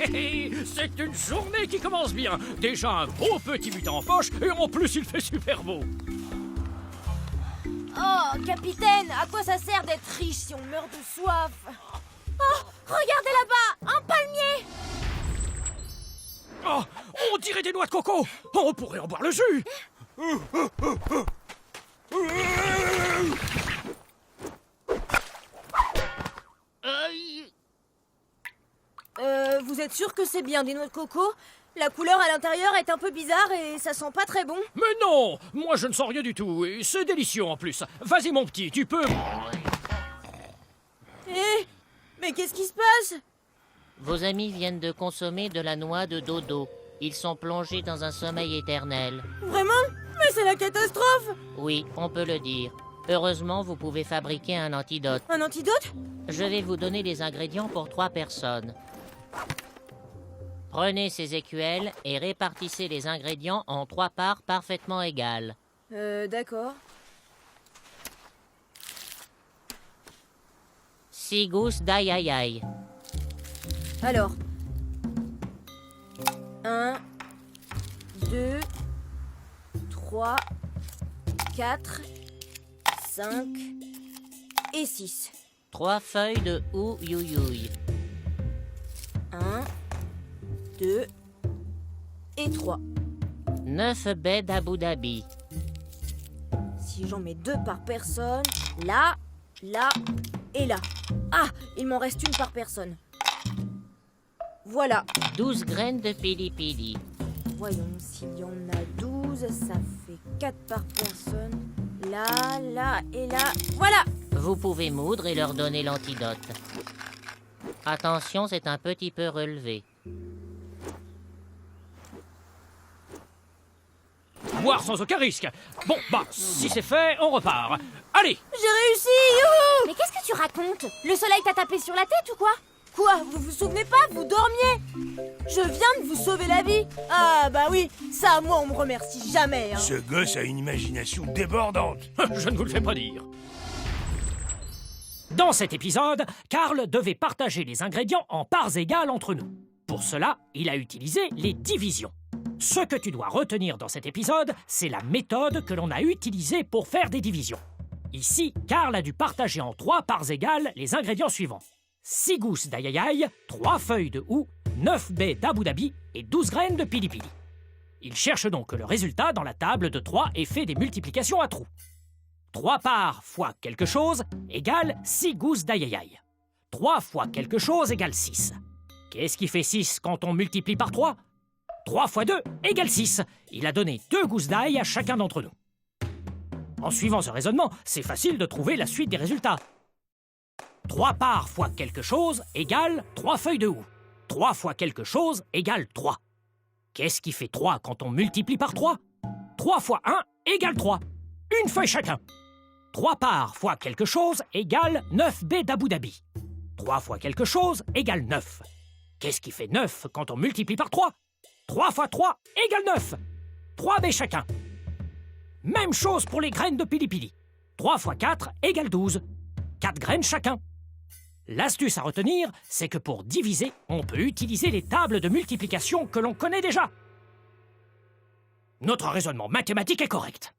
C'est une journée qui commence bien. Déjà un beau petit butin en poche, et en plus il fait super beau. Oh, capitaine, à quoi ça sert d'être riche si on meurt de soif? Oh, regardez là-bas, un palmier! Oh, on dirait des noix de coco. On pourrait en boire le jus. Vous êtes sûr que c'est bien des noix de coco? La couleur à l'intérieur est un peu bizarre et ça sent pas très bon. Mais non, moi je ne sens rien du tout, et c'est délicieux en plus. Vas-y mon petit, tu peux... Mais qu'est-ce qui se passe? Vos amis viennent de consommer de la noix de dodo. Ils sont plongés dans un sommeil éternel. Vraiment? Mais c'est la catastrophe! Oui, on peut le dire. Heureusement, vous pouvez fabriquer un antidote. Un antidote? Je vais vous donner les ingrédients pour 3 personnes. Prenez ces écuelles et répartissez les ingrédients en 3 parts parfaitement égales. D'accord. 6 gousses d'ail aïe aïe. Alors. 1, 2, 3, 4, 5 et 6. 3 feuilles de ouyouyoui. 1, 2 et 3. 9 baies d'Abu Dhabi. Si j'en mets 2 par personne, là, là et là. Ah, il m'en reste une par personne. Voilà. 12 graines de pili pili. Voyons, s'il y en a 12, ça fait 4 par personne. Là, là et là. Voilà! Vous pouvez moudre et leur donner l'antidote. Attention, c'est un petit peu relevé. Boire sans aucun risque. Bon, bah, si c'est fait, on repart. Allez! J'ai réussi! Youhou! Mais qu'est-ce que tu racontes? Le soleil t'a tapé sur la tête ou quoi? Quoi? Vous vous souvenez pas? Vous dormiez! Je viens de vous sauver la vie! Ah bah oui, ça, moi, on me remercie jamais, hein. Ce gosse a une imagination débordante. Je ne vous le fais pas dire. Dans cet épisode, Karl devait partager les ingrédients en parts égales entre nous. Pour cela, il a utilisé les divisions. Ce que tu dois retenir dans cet épisode, c'est la méthode que l'on a utilisée pour faire des divisions. Ici, Karl a dû partager en 3 parts égales les ingrédients suivants. 6 gousses d'ail aïe aïe, 3 feuilles de houx, 9 baies d'Abu Dhabi et 12 graines de pili pili. Il cherche donc le résultat dans la table de 3 et fait des multiplications à trous. 3 parts fois quelque chose égale 6 gousses d'ail aïe aïe. 3 fois quelque chose égale 6. Qu'est-ce qui fait 6 quand on multiplie par 3? 3 fois 2 égale 6. Il a donné 2 gousses d'ail à chacun d'entre nous. En suivant ce raisonnement, c'est facile de trouver la suite des résultats. 3 parts fois quelque chose égale 3 feuilles de houx. 3 fois quelque chose égale 3. Qu'est-ce qui fait 3 quand on multiplie par 3? 3 fois 1 égale 3. Une feuille chacun. 3 parts fois quelque chose égale 9 baies d'Abu Dhabi. 3 fois quelque chose égale 9. Qu'est-ce qui fait 9 quand on multiplie par 3? 3 fois 3 égale 9. 3 baies chacun. Même chose pour les graines de pili pili. 3 fois 4 égale 12. 4 graines chacun. L'astuce à retenir, c'est que pour diviser, on peut utiliser les tables de multiplication que l'on connaît déjà. Notre raisonnement mathématique est correct.